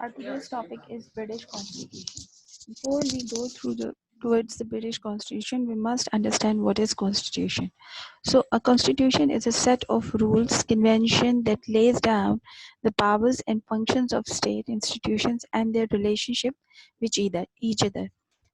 Our today's topic is British Constitution. Before we go towards the British Constitution, we must understand what is Constitution. So, a Constitution is a set of rules, convention that lays down the powers and functions of state institutions and their relationship with each other.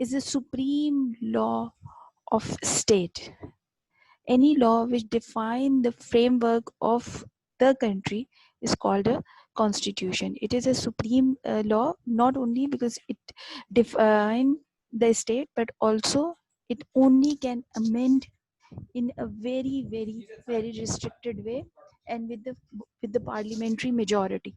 is the supreme law of state. Any law which defines the framework of the country is called a constitution. It is a supreme law, not only because it defines the state, but also it only can amend in a very restricted way and with the parliamentary majority.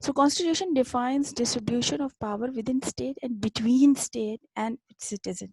So constitution defines distribution of power within state and between state and its citizen.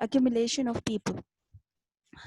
accumulation of people.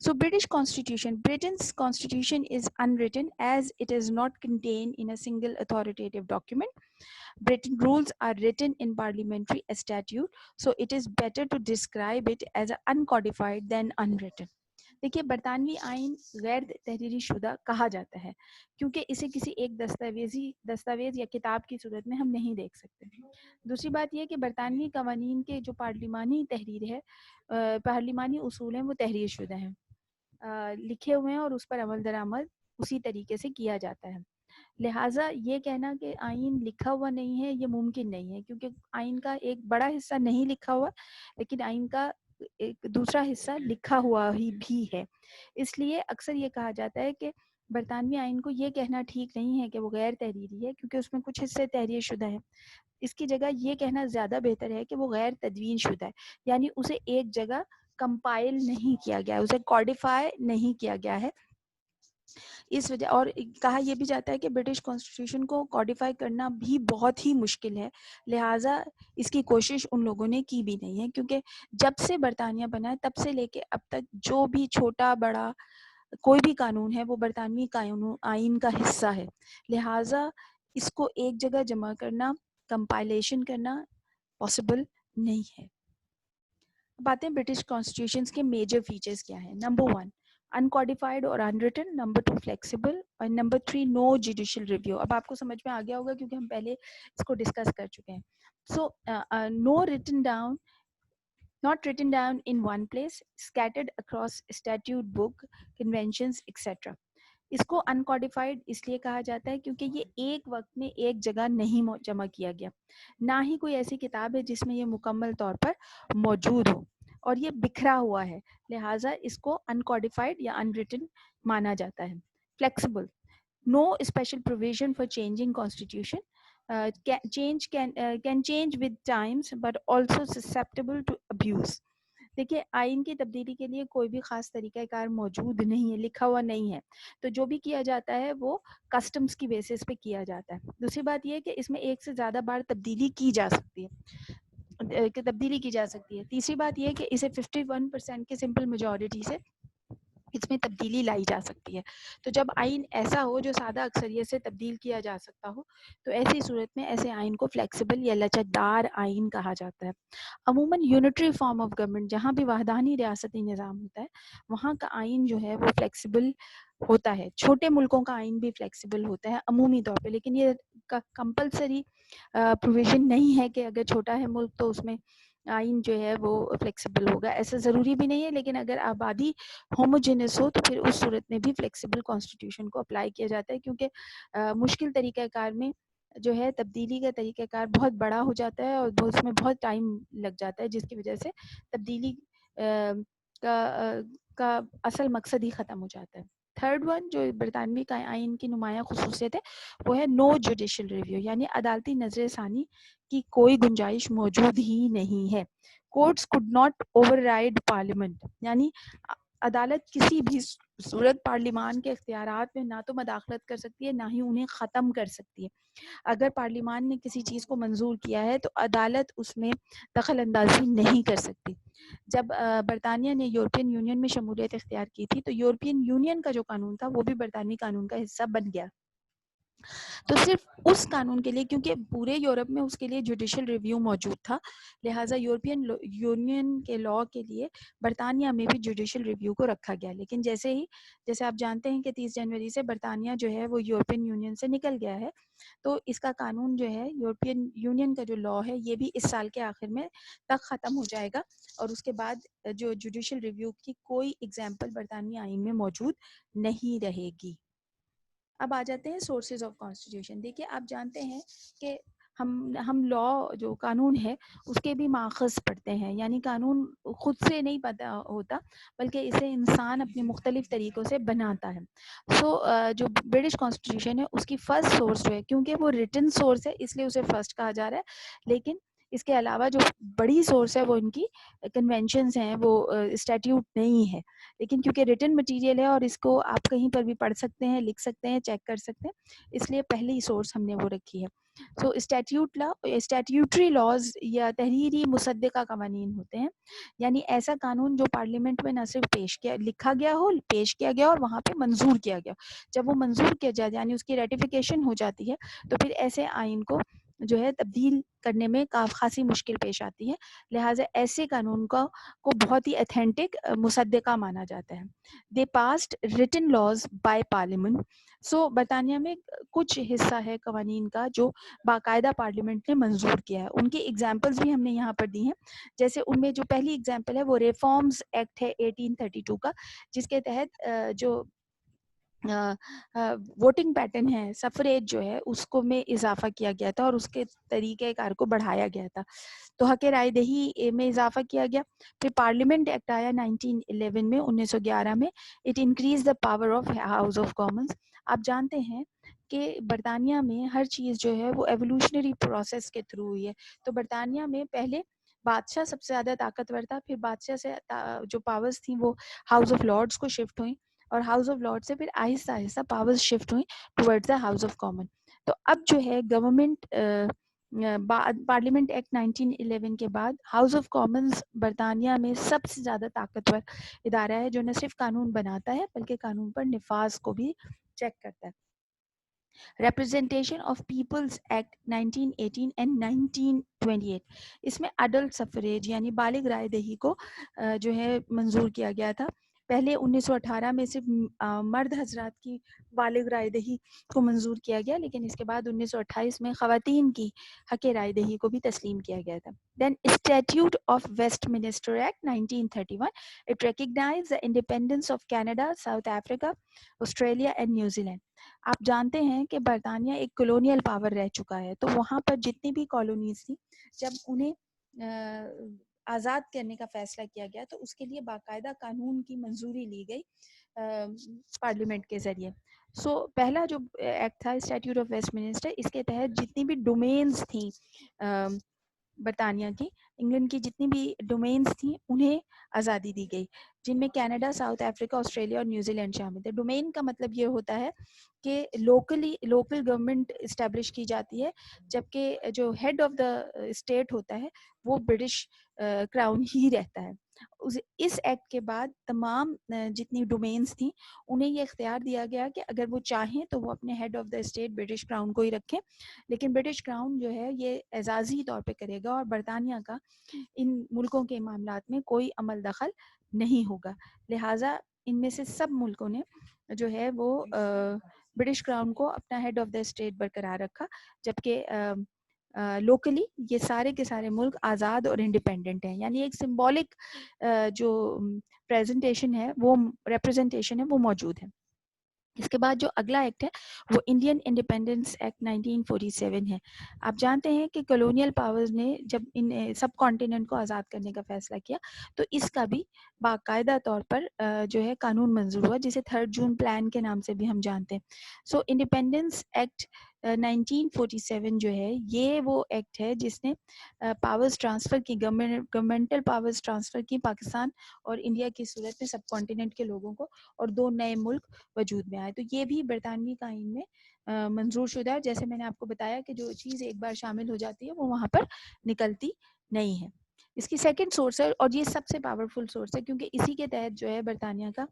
So British Constitution, Britain's constitution is unwritten as it is not contained in a single authoritative document. Britain rules are written in parliamentary statute, so it is better to describe it as uncodified than unwritten. دیکھیے برطانوی آئین غیر تحریری شدہ کہا جاتا ہے کیونکہ اسے کسی ایک دستاویز یا کتاب کی صورت میں ہم نہیں دیکھ سکتے. دوسری بات یہ کہ برطانوی قوانین کے جو پارلیمانی تحریر ہے پارلیمانی اصول ہیں وہ تحریر شدہ ہیں, لکھے ہوئے ہیں اور اس پر عمل درآمد اسی طریقے سے کیا جاتا ہے. لہٰذا یہ کہنا کہ آئین لکھا ہوا نہیں ہے یہ ممکن نہیں ہے, کیونکہ آئین کا ایک بڑا حصہ نہیں لکھا ہوا لیکن آئین کا ایک دوسرا حصہ لکھا ہوا ہی بھی ہے. اس لیے اکثر یہ کہا جاتا ہے کہ برطانوی آئین کو یہ کہنا ٹھیک نہیں ہے کہ وہ غیر تحریری ہے کیونکہ اس میں کچھ حصے تحریر شدہ ہیں. اس کی جگہ یہ کہنا زیادہ بہتر ہے کہ وہ غیر تدوین شدہ ہے, یعنی اسے ایک جگہ کمپائل نہیں کیا گیا, اسے کوڈیفائی نہیں کیا گیا ہے. اس وجہ اور کہا یہ بھی جاتا ہے کہ برٹش کانسٹیٹیوشن کو کوڈیفائی کرنا بھی بہت ہی مشکل ہے, لہٰذا اس کی کوشش ان لوگوں نے کی بھی نہیں ہے, کیونکہ جب سے برطانیہ بنا ہے تب سے لے کے اب تک جو بھی چھوٹا بڑا کوئی بھی قانون ہے وہ برطانوی آئین کا حصہ ہے. لہٰذا اس کو ایک جگہ جمع کرنا, کمپائلیشن کرنا پاسبل نہیں ہے. باتیں برٹش کانسٹیٹیوشنز کے میجر فیچرز کیا ہیں. نمبر 1 uncodified اور unwritten, number 2 flexible, اور number 3 no judicial review. اب آپ کو سمجھ میں آ گیا ہوگا کیونکہ ہم پہلے اس کو ڈسکس کر چکے ہیں. So not written down in one place, scattered across statute book, conventions, etc. اس کو uncodified اس لیے کہا جاتا ہے کیونکہ یہ ایک وقت میں ایک جگہ نہیں جمع کیا گیا, نہ ہی کوئی ایسی کتاب ہے جس میں یہ مکمل طور پر موجود ہو, اور یہ بکھرا ہوا ہے, لہٰذا اس کو uncodified یا unwritten مانا جاتا ہے. Flexible, no special provision for changing constitution, can change with times but also susceptible to abuse. دیکھیے آئین کی تبدیلی کے لیے کوئی بھی خاص طریقہ کار موجود نہیں ہے, لکھا ہوا نہیں ہے, تو جو بھی کیا جاتا ہے وہ کسٹمز کی بیسس پہ کیا جاتا ہے. دوسری بات یہ کہ اس میں ایک سے زیادہ بار تبدیلی کی جا سکتی ہے. تیسری بات یہ کہ اسے 51% کے سمپل میجورٹی سے اس میں تبدیلی لائی جا سکتی ہے. تو جب آئین ایسا ہو جو سادہ اکثریت سے تبدیل کیا جا سکتا ہو تو ایسی صورت میں ایسے آئین کو فلیکسیبل یا لچکدار آئین کہا جاتا ہے. عموماً یونٹری فارم آف گورنمنٹ, جہاں بھی وحدانی ریاستی نظام ہوتا ہے وہاں کا آئین جو ہے وہ فلیکسیبل ہوتا ہے. چھوٹے ملکوں کا آئین بھی فلیکسیبل ہوتا ہے عمومی طور پہ, لیکن یہ کمپلسری پروویژن نہیں ہے کہ اگر چھوٹا ہے ملک تو اس میں آئین جو ہے وہ فلیکسیبل ہوگا. ایسا ضروری بھی نہیں ہے, لیکن اگر آبادی ہوموجینس ہو تو پھر اس صورت میں بھی فلیکسیبل کانسٹیٹیوشن کو اپلائی کیا جاتا ہے, کیونکہ مشکل طریقہ کار میں جو ہے تبدیلی کا طریقہ کار بہت بڑا ہو جاتا ہے اور اس میں بہت ٹائم لگ جاتا ہے, جس کی وجہ سے تبدیلی کا اصل مقصد ہی ختم ہو جاتا ہے. تھرڈ ون جو برطانوی کا آئین کی نمایاں خصوصیت ہے وہ ہے نو جوڈیشل ریویو, یعنی عدالتی نظر ثانی کی کوئی گنجائش موجود ہی نہیں ہے. Courts could not override parliament, یعنی عدالت کسی بھی صورت پارلیمان کے اختیارات میں نہ تو مداخلت کر سکتی ہے نہ ہی انہیں ختم کر سکتی ہے. اگر پارلیمان نے کسی چیز کو منظور کیا ہے تو عدالت اس میں دخل اندازی نہیں کر سکتی. جب برطانیہ نے یورپین یونین میں شمولیت اختیار کی تھی تو یورپین یونین کا جو قانون تھا وہ بھی برطانوی قانون کا حصہ بن گیا. تو صرف اس قانون کے لیے, کیونکہ پورے یورپ میں اس کے لیے جوڈیشل ریویو موجود تھا, لہٰذا یورپین یونین کے لاء کے لیے برطانیہ میں بھی جوڈیشل ریویو کو رکھا گیا. لیکن جیسے آپ جانتے ہیں کہ 30 جنوری سے برطانیہ جو ہے وہ یورپین یونین سے نکل گیا ہے, تو اس کا قانون جو ہے یورپین یونین کا جو لاء ہے یہ بھی اس سال کے آخر میں تک ختم ہو جائے گا, اور اس کے بعد جو جوڈیشل ریویو کی کوئی ایگزامپل برطانوی آئین میں موجود نہیں رہے گی. اب آ جاتے ہیں سورسز آف کانسٹیٹیوشن. دیکھیے آپ جانتے ہیں کہ ہم لاء جو قانون ہے اس کے بھی ماخذ پڑھتے ہیں, یعنی قانون خود سے نہیں پتہ ہوتا بلکہ اسے انسان اپنے مختلف طریقوں سے بناتا ہے. سو جو برٹش کانسٹیٹیوشن ہے اس کی فرسٹ سورس جو ہے, کیونکہ وہ ریٹن سورس ہے اس لیے اسے فرسٹ کہا جا رہا ہے, لیکن اس کے علاوہ جو بڑی سورس ہے وہ ان کی کنونشنز ہیں, وہ اسٹیٹیوٹ نہیں ہے, لیکن کیونکہ ریٹن مٹیریل ہے اور اس کو آپ کہیں پر بھی پڑھ سکتے ہیں, لکھ سکتے ہیں, چیک کر سکتے ہیں, اس لیے پہلی سورس ہم نے وہ رکھی ہے. سو اسٹیٹیوٹری لاز یا تحریری مصدقہ قوانین ہوتے ہیں, یعنی ایسا قانون جو پارلیمنٹ میں نہ صرف لکھا گیا ہو, پیش کیا گیا اور وہاں پہ منظور کیا گیا. جب وہ منظور کیا جائے یعنی اس کی ریٹیفیکیشن ہو جاتی ہے تو پھر ایسے آئین کو جو ہے تبدیل کرنے میں خاصی مشکل پیش آتی ہے، لہٰذا ایسے قانون کو بہت ہی اتھینٹک مصدقہ مانا جاتا ہے. They passed written laws by parliament. So برطانیہ میں کچھ حصہ ہے قوانین کا جو باقاعدہ پارلیمنٹ نے منظور کیا ہے. ان کی ایگزامپلس بھی ہم نے یہاں پر دی ہیں. جیسے ان میں جو پہلی ایگزامپل ہے وہ ریفارمز ایکٹ ہے 1832 کا، جس کے تحت جو ووٹنگ پیٹرن ہے، سفریج جو ہے اس کو میں اضافہ کیا گیا تھا اور اس کے طریقہ کار کو بڑھایا گیا تھا. تو حق رائے دہی میں اضافہ کیا گیا. پھر پارلیمنٹ ایکٹ آیا 1911 میں، 1911 میں. It increase the power of House of Commons. آپ جانتے ہیں کہ برطانیہ میں ہر چیز جو ہے وہ ایوولوشنری پروسیس کے تھرو ہوئی ہے. تو برطانیہ میں پہلے بادشاہ سب سے زیادہ طاقتور تھا، پھر بادشاہ سے جو پاورز تھیں وہ ہاؤس آف لارڈس کو شفٹ ہوئیں، اور ہاؤس آف لارڈ سے پھر آہستہ آہستہ پاورز شفٹ ہوئیں towards the house of common. تو اب جو ہے گورنمنٹ پارلیمنٹ ایکٹ 1911 کے بعد ہاؤس آف کامنز برطانیہ میں سب سے زیادہ طاقتور ادارہ ہے، جو نہ صرف قانون بناتا ہے بلکہ قانون پر نفاذ کو بھی چیک کرتا ہے. Representation of People's Act 1918 and 1928. اس میں اڈلٹ سفریج یعنی بالغ رائے دہی کو جو ہے منظور کیا گیا تھا. پہلے 1918 میں صرف مرد حضرات کی بالغ رائے دہی کو منظور کیا گیا، لیکن اس کے بعد 1928 میں خواتین کی حق رائے دہی کو بھی تسلیم کیا گیا تھا. Then statute of Westminster act 1931. It recognise the independence of Canada, South Africa, Australia and New Zealand. آپ جانتے ہیں کہ برطانیہ ایک کولونیل پاور رہ چکا ہے، تو وہاں پر جتنی بھی کالونیز تھیں جب انہیں آزاد کرنے کا فیصلہ کیا گیا تو اس کے لیے باقاعدہ قانون کی منظوری لی گئی پارلیمنٹ کے ذریعے. سو پہلا جو ایکٹ تھا اسٹیٹیوٹ آف ویسٹ منسٹر، اس کے تحت جتنی بھی ڈومینز تھیں برطانیہ کی، انگلینڈ کی جتنی بھی ڈومینز تھیں انہیں آزادی دی گئی، جن میں کینیڈا، ساؤتھ افریقہ، آسٹریلیا اور نیوزی لینڈ شامل تھے. ڈومین کا مطلب یہ ہوتا ہے کہ لوکل گورنمنٹ اسٹیبلش کی جاتی ہے، جبکہ جو ہیڈ آف دا اسٹیٹ ہوتا ہے وہ برٹش کراؤن ہی رہتا ہے. اس ایکٹ کے بعد تمام جتنی ڈومینز تھیں انہیں یہ اختیار دیا گیا کہ اگر وہ چاہیں تو وہ اپنے head of the state British Crown کو ہی رکھیں، لیکن برٹش کراؤن جو ہے یہ اعزازی طور پہ کرے گا اور برطانیہ کا ان ملکوں کے معاملات میں کوئی عمل دخل نہیں ہوگا. لہٰذا ان میں سے سب ملکوں نے جو ہے وہ برٹش کراؤن کو اپنا ہیڈ آف دا اسٹیٹ برقرار رکھا، جبکہ لوکلی یہ سارے کے سارے ملک آزاد اور انڈیپینڈنٹ ہیں. یعنی ایک سمبولک جو پریزنٹیشن ہے، وہ ریپرزنٹیشن ہے، وہ موجود ہے. اس کے بعد جو اگلا ایکٹ ہے وہ انڈین انڈیپینڈنس ایکٹ 1947 ہے. آپ جانتے ہیں کہ کولونیل پاورز نے جب ان سب کانٹیننٹ کو آزاد کرنے کا فیصلہ کیا تو اس کا بھی باقاعدہ طور پر جو ہے قانون منظور ہوا، جسے 3 جون پلان کے نام سے بھی ہم جانتے ہیں. سو انڈیپینڈنس ایکٹ 1947 جو ہے یہ وہ ایکٹ ہے جس نے پاورز ٹرانسفر کی، گورنمنٹل پاورز ٹرانسفر کی پاکستان اور انڈیا کی صورت میں سب کانٹیننٹ کے لوگوں کو، اور 2 نئے ملک وجود میں آئے. تو یہ بھی برطانوی آئین میں منظور شدہ ہے. جیسے میں نے آپ کو بتایا کہ جو چیز ایک بار شامل ہو جاتی ہے وہ وہاں پر نکلتی نہیں ہے. اس کی سیکنڈ سورس ہے اور یہ سب سے پاورفل سورس ہے کیونکہ اسی کے تحت جو ہے برطانیہ کا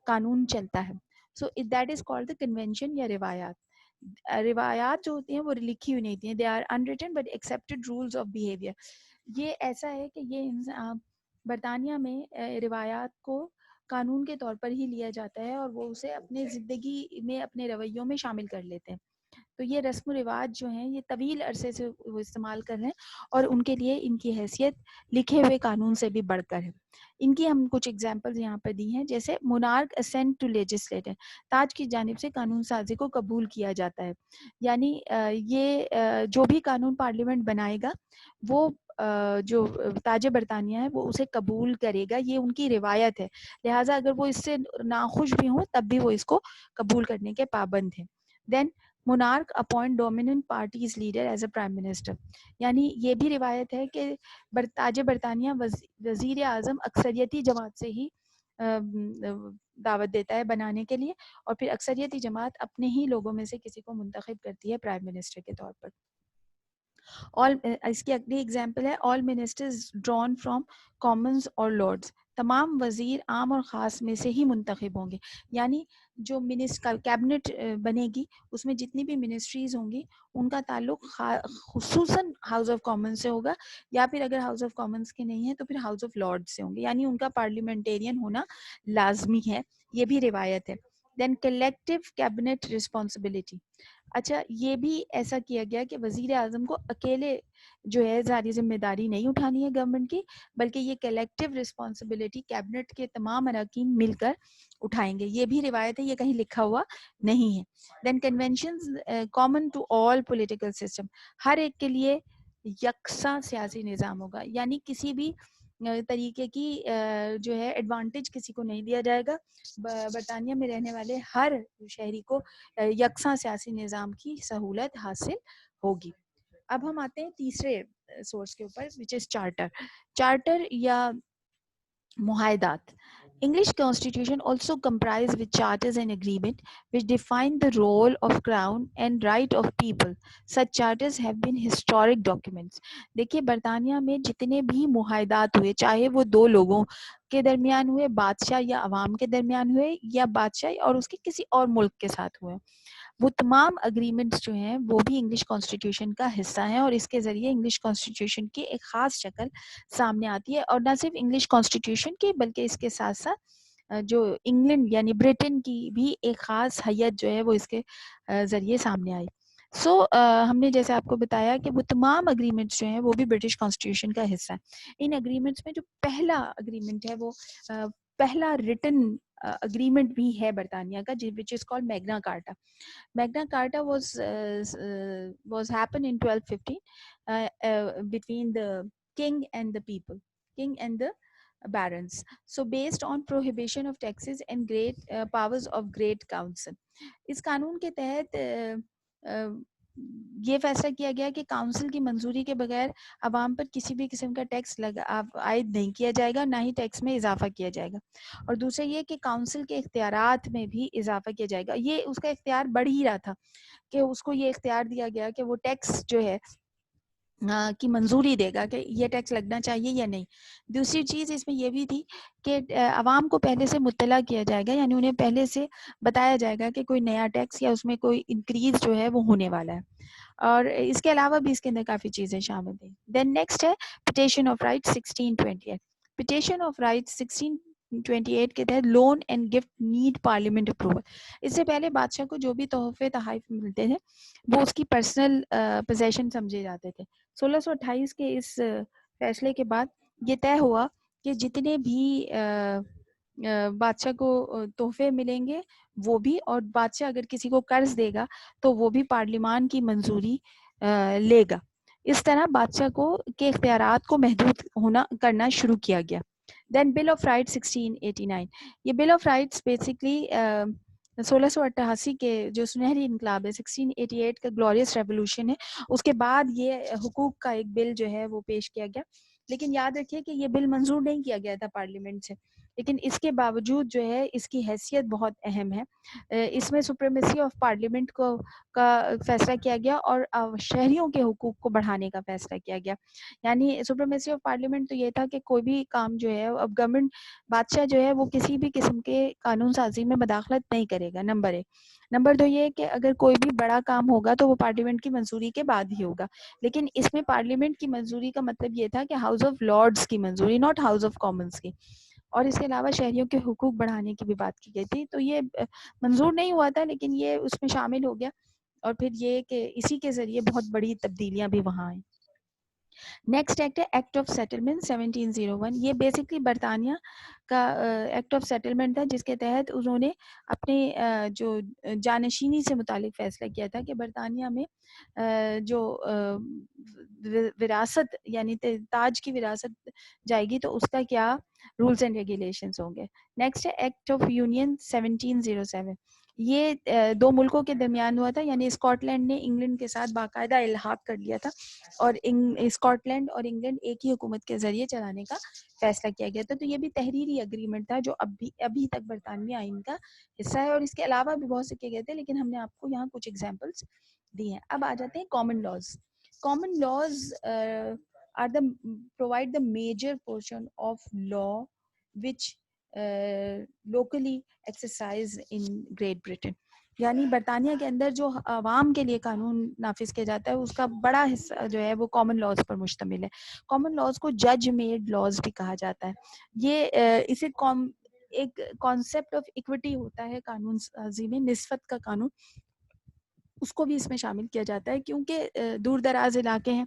قانون چلتا ہے. So that is called the convention یا روایات. روایات جو ہوتی ہیں وہ لکھی ہوئی نہیں ہوتی ہیں، they are unwritten but accepted rules of behaviour. یہ ایسا ہے کہ یہ برطانیہ میں روایات کو قانون کے طور پر ہی لیا جاتا ہے اور وہ اسے اپنے زندگی میں، اپنے رویوں میں شامل کر لیتے ہیں. تو یہ رسم و رواج جو ہیں یہ طویل عرصے سے وہ استعمال کر رہے ہیں اور ان کے لیے ان کی حیثیت لکھے ہوئے قانون سے بھی بڑھ کر ہے. ان کی ہم کچھ ایگزامپلز یہاں پر دی ہیں، جیسے مونارک اسینٹ ٹو لیجسلیٹر، تاج کی جانب سے قانون سازی کو قبول کیا جاتا ہے. یعنی یہ جو بھی قانون پارلیمنٹ بنائے گا وہ جو تاج برطانیہ ہے وہ اسے قبول کرے گا، یہ ان کی روایت ہے. لہٰذا اگر وہ اس سے ناخوش بھی ہوں تب بھی وہ اس کو قبول کرنے کے پابند ہیں. Then monarch appoint dominant parties leader as a prime minister. یعنی یہ بھی روایت ہے کہ تاج برطانیہ وزیر اعظم اکثریتی جماعت سے ہی دعوت دیتا ہے بنانے کے لیے، اور پھر اکثریتی جماعت اپنے ہی لوگوں میں سے کسی کو منتخب کرتی ہے پرائم منسٹر کے طور پر. اس کی اگلی ایگزامپل ہے آل منسٹرز ڈرون فرام کامنز اور لارڈز. تمام وزیر عام اور خاص میں سے ہی منتخب ہوں گے. یعنی جو کیبنٹ بنے گی اس میں جتنی بھی منسٹریز ہوں گی ان کا تعلق خصوصاً ہاؤس آف کامن سے ہوگا, یا پھر اگر ہاؤس آف کامنس کے نہیں ہیں تو پھر ہاؤس آف لارڈ سے ہوں گے, یعنی ان کا پارلیمنٹیرین ہونا لازمی ہے, یہ بھی روایت ہے. دین کلیکٹو کیبنٹ رسپانسبلٹی. اچھا, یہ بھی ایسا کیا گیا کہ وزیر اعظم کو اکیلے جو ہے ساری ذمہ داری نہیں اٹھانی ہے گورنمنٹ کی, بلکہ یہ کلیکٹو رسپانسبلٹی کیبنٹ کے تمام اراکین مل کر اٹھائیں گے. یہ بھی روایت ہے, یہ کہیں لکھا ہوا نہیں ہے. Then conventions common to all political system. ہر ایک کے لیے یکساں سیاسی نظام ہوگا, یعنی کسی بھی طریقے کی جو ہے ایڈوانٹیج کسی کو نہیں دیا جائے گا. برطانیہ میں رہنے والے ہر شہری کو یکساں سیاسی نظام کی سہولت حاصل ہوگی. اب ہم آتے ہیں تیسرے سورس کے اوپر, وچ از چارٹر. چارٹر یا معاہدات. English constitution also comprise with charters and agreement which define the role of crown and right of people. Such charters have been historic documents. دیکھیے برطانیہ میں جتنے بھی معاہدات ہوئے, چاہے وہ دو لوگوں کے درمیان ہوئے, بادشاہ یا عوام کے درمیان ہوئے, یا بادشاہ اور اس کے کسی اور ملک کے ساتھ ہوئے, وہ تمام اگریمنٹس جو ہیں وہ بھی انگلش کانسٹیٹیوشن کا حصہ ہیں, اور اس کے ذریعے انگلش کانسٹیٹیوشن کی ایک خاص شکل سامنے آتی ہے. اور نہ صرف انگلش کانسٹیٹیوشن کی بلکہ اس کے ساتھ ساتھ جو انگلینڈ یعنی برٹن کی بھی ایک خاص حیت جو ہے وہ اس کے ذریعے سامنے آئی. ہم نے جیسے آپ کو بتایا کہ وہ تمام اگریمنٹس جو ہیں وہ بھی برٹش کانسٹیٹیوشن کا حصہ ہے. ان اگریمنٹس میں جو پہلا اگریمنٹ ہے وہ پہلا ریٹن اگریمنٹ بھی ہے برطانیہ کا, which is called میگنا کارٹا. Magna Carta was happened in 1215 between the king and the people, king and the barons. So based on prohibition of taxes and great powers of great council. اس قانون کے تحت یہ فیصلہ کیا گیا کہ کاؤنسل کی منظوری کے بغیر عوام پر کسی بھی قسم کا ٹیکس عائد نہیں کیا جائے گا, نہ ہی ٹیکس میں اضافہ کیا جائے گا. اور دوسرا یہ کہ کاؤنسل کے اختیارات میں بھی اضافہ کیا جائے گا. یہ اس کا اختیار بڑھ ہی رہا تھا کہ اس کو یہ اختیار دیا گیا کہ وہ ٹیکس جو ہے کی منظوری دے گا کہ یہ ٹیکس لگنا چاہیے یا نہیں. دوسری چیز اس میں یہ بھی تھی کہ عوام کو پہلے سے مطلع کیا جائے گا, یعنی انہیں پہلے سے بتایا جائے گا کہ کوئی نیا ٹیکس یا اس میں کوئی انکریز جو ہے وہ ہونے والا ہے. اور اس کے علاوہ بھی اس کے اندر کافی چیزیں شامل ہیں. دین نیکسٹ ہے petition of right 1628. Petition of right 1628 کے تحت loan and gift need parliament approval. اس سے پہلے بادشاہ کو جو بھی تحفے تحائف ملتے تھے وہ اس کی پرسنل پوزیشن سمجھے جاتے تھے. 1628 کے اس فیصلے کے بعد یہ طے ہوا کہ جتنے بھی بادشاہ کو تحفے ملیں گے وہ بھی, اور بادشاہ اگر کسی کو قرض دے گا تو وہ بھی پارلیمان کی منظوری لے گا. اس طرح بادشاہ کو کے اختیارات کو محدود کرنا شروع کیا گیا. دین بل آف رائٹس 1689. یہ بل آف رائٹس بیسکلی 1688 کے جو سنہری انقلاب ہے 1688 کا گلوریس ریولوشن ہے, اس کے بعد یہ حقوق کا ایک بل جو ہے وہ پیش کیا گیا. لیکن یاد رکھیے کہ یہ بل منظور نہیں کیا گیا تھا پارلیمنٹ سے, لیکن اس کے باوجود جو ہے اس کی حیثیت بہت اہم ہے. اس میں سپریمیسی آف پارلیمنٹ کا فیصلہ کیا گیا اور شہریوں کے حقوق کو بڑھانے کا فیصلہ کیا گیا. یعنی سپریمیسی آف پارلیمنٹ تو یہ تھا کہ کوئی بھی کام جو ہے اب گورنمنٹ بادشاہ جو ہے وہ کسی بھی قسم کے قانون سازی میں مداخلت نہیں کرے گا, نمبر 1. نمبر 2 یہ کہ اگر کوئی بھی بڑا کام ہوگا تو وہ پارلیمنٹ کی منظوری کے بعد ہی ہوگا. لیکن اس میں پارلیمنٹ کی منظوری کا مطلب یہ تھا کہ ہاؤس آف لارڈس کی منظوری, ناٹ ہاؤس آف کامنس کی. اور اس کے علاوہ شہریوں کے حقوق بڑھانے کی بھی بات کی گئی تھی. تو یہ منظور نہیں ہوا تھا لیکن یہ اس میں شامل ہو گیا, اور پھر یہ کہ اسی کے ذریعے بہت بڑی تبدیلیاں بھی وہاں آئیں. نیکسٹ ایکٹ ہے ایکٹ آف سیٹلمنٹ 1701. یہ بیسکلی برطانیہ کا ایکٹ آف سیٹلمنٹ تھا جس کے تحت انہوں نے اپنے جو جانشینی سے متعلق فیصلہ کیا تھا کہ برطانیہ میں جو وراثت یعنی تاج کی وراثت جائے گی تو اس کا کیا رولز اینڈ ریگولیشنز ہوں گے. نیکسٹ ہے ایکٹ آف یونین 1707. یہ دو ملکوں کے درمیان ہوا تھا, یعنی اسکاٹ لینڈ نے انگلینڈ کے ساتھ باقاعدہ الحاق کر لیا تھا اور اسکاٹ لینڈ اور انگلینڈ ایک ہی حکومت کے ذریعے چلانے کا فیصلہ کیا گیا تھا. تو یہ بھی تحریری اگریمنٹ تھا جو ابھی تک برطانوی آئین کا حصہ ہے, اور اس کے علاوہ بھی بہت سے کیے گئے تھے لیکن ہم نے آپ کو یہاں کچھ ایگزامپلس دی ہیں. اب آ جاتے ہیں common laws. Common laws are the provide the major portion of law which locally exercised in Great Britain. یعنی برطانیہ کے اندر جو عوام کے لیے قانون نافذ کیا جاتا ہے اس کا بڑا حصہ جو ہے وہ کامن لاز پر مشتمل ہے. کامن لاز کو جج میڈ لاز بھی کہا جاتا ہے. یہ اسے ایک کانسیپٹ آف ایکوٹی ہوتا ہے قانون سازی میں, نسبت کا قانون, اس کو بھی اس میں شامل کیا جاتا ہے کیونکہ دور دراز علاقے ہیں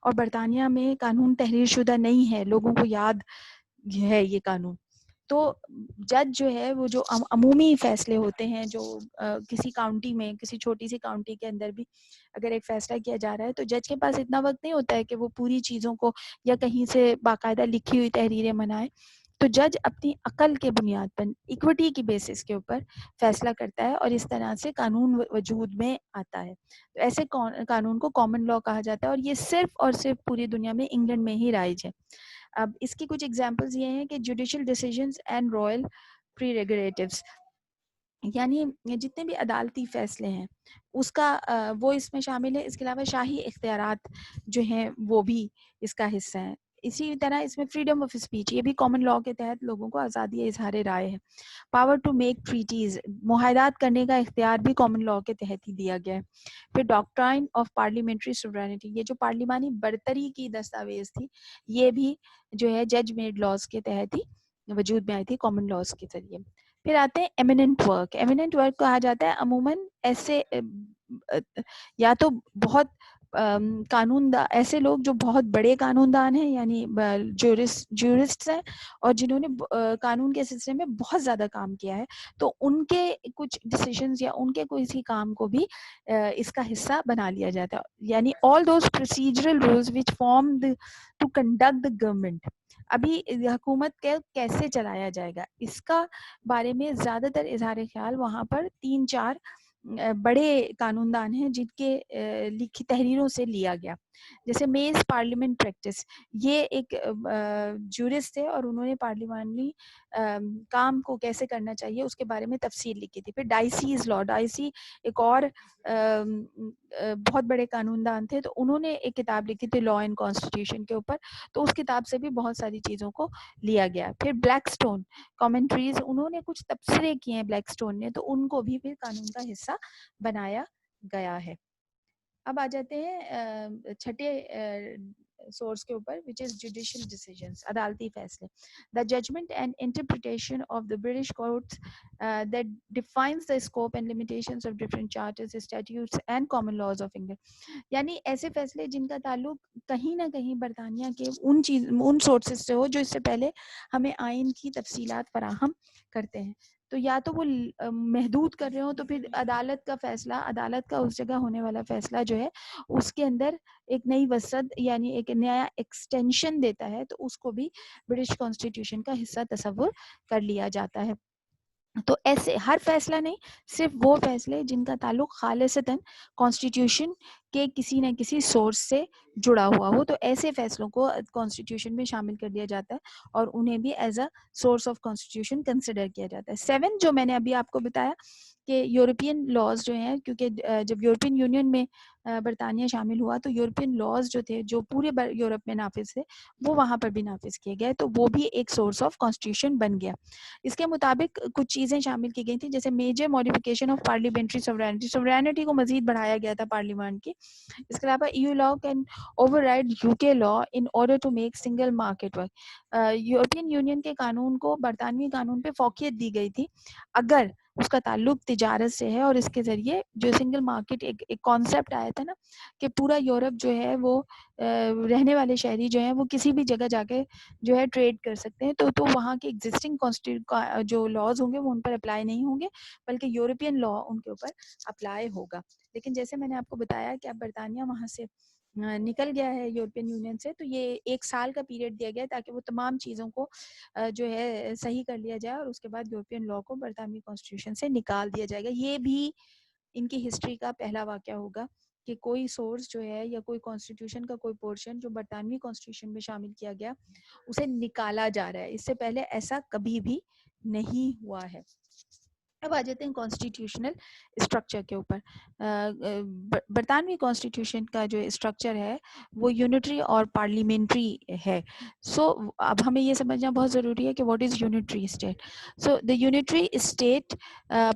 اور برطانیہ میں قانون تحریر شدہ نہیں ہے, لوگوں کو یاد ہے یہ قانون. تو جج جو ہے وہ جو عمومی فیصلے ہوتے ہیں جو کسی کاؤنٹی میں, کسی چھوٹی سی کاؤنٹی کے اندر بھی اگر ایک فیصلہ کیا جا رہا ہے تو جج کے پاس اتنا وقت نہیں ہوتا ہے کہ وہ پوری چیزوں کو یا کہیں سے باقاعدہ لکھی ہوئی تحریریں بنائے. تو جج اپنی عقل کے بنیاد پر ایکوٹی کی بیسس کے اوپر فیصلہ کرتا ہے اور اس طرح سے قانون وجود میں آتا ہے. تو ایسے قانون کو کامن لا کہا جاتا ہے اور یہ صرف اور صرف پوری دنیا میں انگلینڈ میں ہی رائج ہے. اب اس کی کچھ ایگزامپلز یہ ہیں کہ جوڈیشل ڈیسیژنز اینڈ رائل پریریگیٹیوز, یعنی جتنے بھی عدالتی فیصلے ہیں اس کا وہ اس میں شامل ہے. اس کے علاوہ شاہی اختیارات جو ہیں وہ بھی اس کا حصہ ہیں. اسی طرح اس میں فریڈم آف اسپیچ, یہ بھی کامن لاء کے تحت لوگوں کو آزادی اظہار رائے ہے. پاور ٹو میک ٹریٹیز, معاہدات کرنے کا اختیار بھی کامن لاء کے تحت ہی دیا گیا ہے. پھر ڈاکٹرائن آف پارلیمنٹری سوورینٹی, یہ جو پارلیمانی برتری کی دستاویز تھی یہ بھی جو ہے جج میڈ لاز کے تحت ہی وجود میں آئی تھی کامن لاز کے ذریعے. پھر آتے ہیں ایمیننٹ ورک. ایمیننٹ ورک کہا جاتا ہے عموماً ایسے یا تو بہت قانون ایسے لوگ جو بہت بڑے قانون دان ہیں یعنی جورسٹ ہیں اور جنہوں نے قانون کے سلسلے میں بہت زیادہ کام کیا ہے, تو ان کے کچھ ڈیسیژنز یا ان کے کسی کام کو بھی اس کا حصہ بنا لیا جاتا ہے. یعنی all those procedural rules which form to conduct the government, ابھی حکومت کیسے چلایا جائے گا اس کا بارے میں زیادہ تر اظہار خیال وہاں پر 3-4 بڑے قانون دان ہیں جن کے لکھی تحریروں سے لیا گیا. جیسے میز پارلیمنٹ پریکٹس, یہ ایک جورسٹ تھے اور انہوں نے پارلیمانی کام کو کیسے کرنا چاہیے اس کے بارے میں تفصیل لکھی تھی. پھر ڈائسیز لا, ڈائسی ایک اور بہت بڑے قانون دان تھے, تو انہوں نے ایک کتاب لکھی تھی لا اینڈ کانسٹیٹیوشن کے اوپر, تو اس کتاب سے بھی بہت ساری چیزوں کو لیا گیا. پھر بلیک اسٹون کامنٹریز, انہوں نے کچھ تبصرے کیے ہیں بلیک اسٹون نے, تو ان کو بھی پھر قانون کا حصہ بنایا گیا ہے. اب آ جاتے ہیں چھٹے سورس کے اوپر which is judicial decisions, عدالتی فیصلے. The judgment and interpretation of the British courts that defines the scope and limitations of different charters, statutes and common laws of England. یعنی ایسے فیصلے جن کا تعلق کہیں نہ کہیں برطانیہ کے ان سورسز سے ہو جو اس سے پہلے ہمیں آئین کی تفصیلات فراہم کرتے ہیں. تو یا تو وہ محدود کر رہے ہوں تو پھر عدالت کا فیصلہ, عدالت کا اس جگہ ہونے والا فیصلہ جو ہے اس کے اندر ایک نئی وسعت یعنی ایک نیا ایکسٹینشن دیتا ہے, تو اس کو بھی برٹش کانسٹیٹیوشن کا حصہ تصور کر لیا جاتا ہے. تو ایسے ہر فیصلہ نہیں, صرف وہ فیصلے جن کا تعلق خالصتاً کانسٹیٹیوشن کے کسی نہ کسی سورس سے جڑا ہوا ہو, تو ایسے فیصلوں کو کانسٹیٹیوشن میں شامل کر دیا جاتا ہے اور انہیں بھی as a source of constitution consider کیا جاتا ہے. 7 جو میں نے ابھی آپ کو بتایا کہ یورپین لاز جو ہیں, کیونکہ جب یورپین یونین میں برطانیہ شامل ہوا تو یورپین لاز جو تھے جو پورے یورپ میں نافذ تھے وہ وہاں پر بھی نافذ کیے گئے, تو وہ بھی ایک سورس آف کانسٹیٹیوشن بن گیا. اس کے مطابق کچھ چیزیں شامل کی گئی تھیں, جیسے major modification of parliamentary sovereignty, sovereignty کو مزید بڑھایا گیا تھا پارلیمان کی. اس کے علاوہ EU law can override UK law in order to make single market work. European union کے قانون کو برطانوی قانون پہ فوقیت دی گئی تھی اگر اس کا تعلق تجارت سے ہے, اور اس کے ذریعے جو سنگل مارکیٹ ایک کانسیپٹ آیا تھا نا کہ پورا یورپ جو ہے وہ رہنے والے شہری جو ہیں وہ کسی بھی جگہ جا کے جو ہے ٹریڈ کر سکتے ہیں, تو وہاں کے ایگزسٹنگ جو لاز ہوں گے وہ ان پر اپلائی نہیں ہوں گے بلکہ یورپین لا ان کے اوپر اپلائی ہوگا. لیکن جیسے میں نے آپ کو بتایا کہ اب برطانیہ وہاں سے نکل گیا ہے یورپین یونین سے, تو یہ 1 سال کا پیریڈ دیا گیا تاکہ وہ تمام چیزوں کو جو ہے صحیح کر لیا جائے, اور اس کے بعد یورپین لا کو برطانوی کانسٹیٹیوشن سے نکال دیا جائے گا. یہ بھی ان کی ہسٹری کا پہلا واقعہ ہوگا کہ کوئی سورس جو ہے یا کوئی کانسٹیٹیوشن کا کوئی پورشن جو برطانوی کانسٹیٹیوشن میں شامل کیا گیا اسے نکالا جا رہا ہے. اس سے پہلے ایسا کبھی بھی نہیں ہوا ہے. اب آ جاتے ہیں کانسٹیٹیوشنل اسٹرکچر کے اوپر. برطانوی کانسٹیٹیوشن کا جو اسٹرکچر ہے وہ یونٹری اور پارلیمنٹری ہے. سو اب ہمیں یہ سمجھنا بہت ضروری ہے کہ what is unitary state. So the unitary state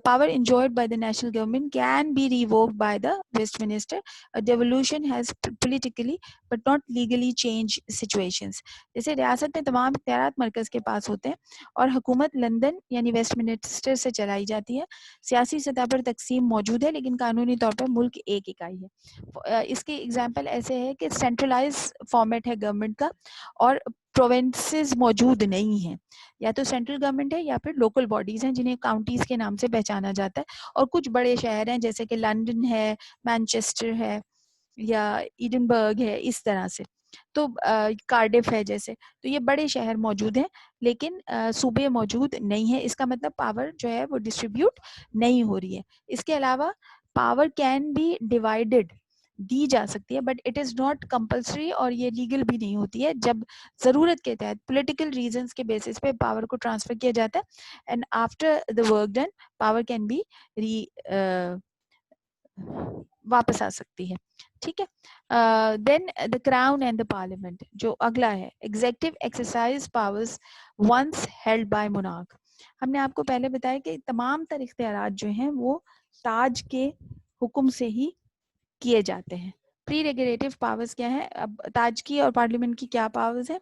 power enjoyed by the national government can be revoked by the Westminster. A devolution has politically but not legally changed situations. جیسے ریاست میں تمام اختیارات مرکز کے پاس ہوتے ہیں اور حکومت لندن یعنی ویسٹ منسٹر سے چلائی جاتی ہے. سیاسی سطح پر تقسیم موجود ہے لیکن قانونی طور پر ملک ایک اکائی ہے. اس کی اگزامپل ایسے ہے کہ سینٹرلائز فارمیٹ ہے گورنمنٹ کا اور پروونسز موجود نہیں ہیں. یا تو سینٹرل گورنمنٹ ہے یا پھر لوکل باڈیز ہیں جنہیں کاؤنٹیز کے نام سے پہچانا جاتا ہے, اور کچھ بڑے شہر ہیں جیسے کہ لندن ہے, مانچسٹر ہے یا ایڈنبرگ ہے, اس طرح سے. تو کارڈف ہے جیسے, تو یہ بڑے شہر موجود ہیں لیکن صوبے موجود نہیں ہیں. اس کا مطلب پاور جو ہے وہ ڈسٹریبیوٹ نہیں ہو رہی ہے. اس کے علاوہ پاور کین بی ڈیوائڈیڈ, دی جا سکتی ہے, but it is not compulsory, اور یہ لیگل بھی نہیں ہوتی ہے. جب ضرورت کے تحت پولیٹیکل ریزنس کے بیسس پہ پاور کو ٹرانسفر کیا جاتا ہے, and after the work done power can be واپس آ سکتی ہے. ٹھیک ہے. Then the crown and the parliament جو اگلا ہے, executive exercise powers once held by monarch. ہم نے آپ کو پہلے بتایا کہ تمام تر اختیارات جو ہیں وہ تاج کے حکم سے ہی کیے جاتے ہیں. پری ریگولیٹو پاورز کیا ہے؟ اب تاج کی اور پارلیمنٹ کی کیا پاورز ہیں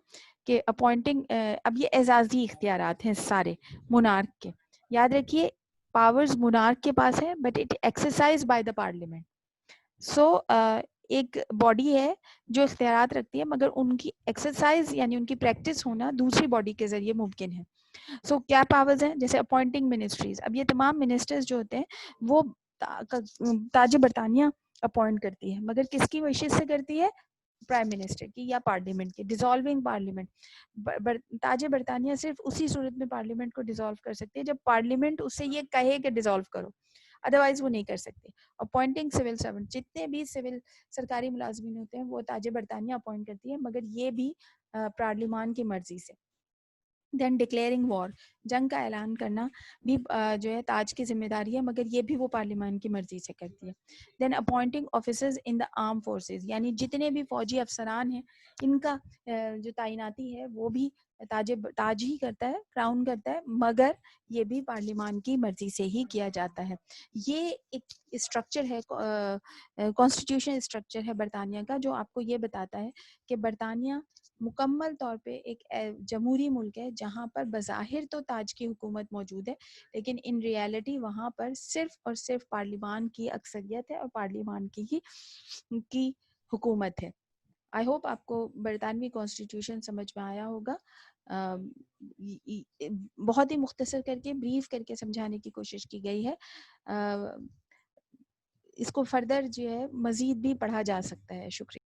کہ اپوائنٹنگ, اب یہ اعزازی اختیارات ہیں سارے مونارک کے. یاد رکھیے پاورز مونارک کے پاس ہے but it exercise by the parliament. So ایک باڈی ہے جو اختیارات رکھتی ہے مگر ان کی ایکسرسائز یعنی ان کی پریکٹس ہونا دوسری باڈی کے ذریعے ممکن ہے. سو کیا پاورز ہیں؟ جیسے اپوائنٹنگ منسٹریز. اب یہ تمام منسٹرز جو ہوتے ہیں وہ تاج برطانیہ اپوائنٹ کرتی ہے, مگر کس کی وشز سے کرتی ہے؟ پرائم منسٹر کی یا پارلیمنٹ کی. ڈیزالونگ پارلیمنٹ, تاج برطانیہ صرف اسی صورت میں پارلیمنٹ کو ڈیزالو کر سکتے ہیں جب پارلیمنٹ اس سے یہ کہے کہ ڈیزالو کرو, ادروائز وہ نہیں کر سکتے. اپوائنٹنگ سول سرونٹ, جتنے بھی سول سرکاری ملازمین ہوتے ہیں وہ تاج برطانیہ اپوائنٹ کرتی ہے, مگر یہ بھی پارلیمان کی مرضی سے. دین ڈکلیئرنگ وار, جنگ کا اعلان کرنا بھی جو ہے تاج کی ذمہ داری ہے, مگر یہ بھی وہ پارلیمان کی مرضی سے کرتی ہے. دین اپوائنٹنگ آفیسرز ان دا آرم فورسز, یعنی جتنے بھی فوجی افسران ہیں ان کا جو تعیناتی ہے وہ بھی تاج ہی کرتا ہے, کراؤن کرتا ہے, مگر یہ بھی پارلیمان کی مرضی سے ہی کیا جاتا ہے. یہ ایک اسٹرکچر ہے, کانسٹیٹیوشن اسٹرکچر ہے برطانیہ کا, جو آپ کو یہ بتاتا ہے کہ برطانیہ مکمل طور پہ ایک جمہوری ملک ہے جہاں پر بظاہر تو تاج کی حکومت موجود ہے لیکن ان ریالٹی وہاں پر صرف اور صرف پارلیمان کی اکثریت ہے اور پارلیمان کی حکومت ہے. آئی ہوپ آپ کو برطانوی کانسٹیٹیوشن سمجھ میں آیا ہوگا. بہت ہی مختصر کر کے بریف کر کے سمجھانے کی کوشش کی گئی ہے. اس کو فردر جو ہے مزید بھی پڑھا جا سکتا ہے. شکریہ.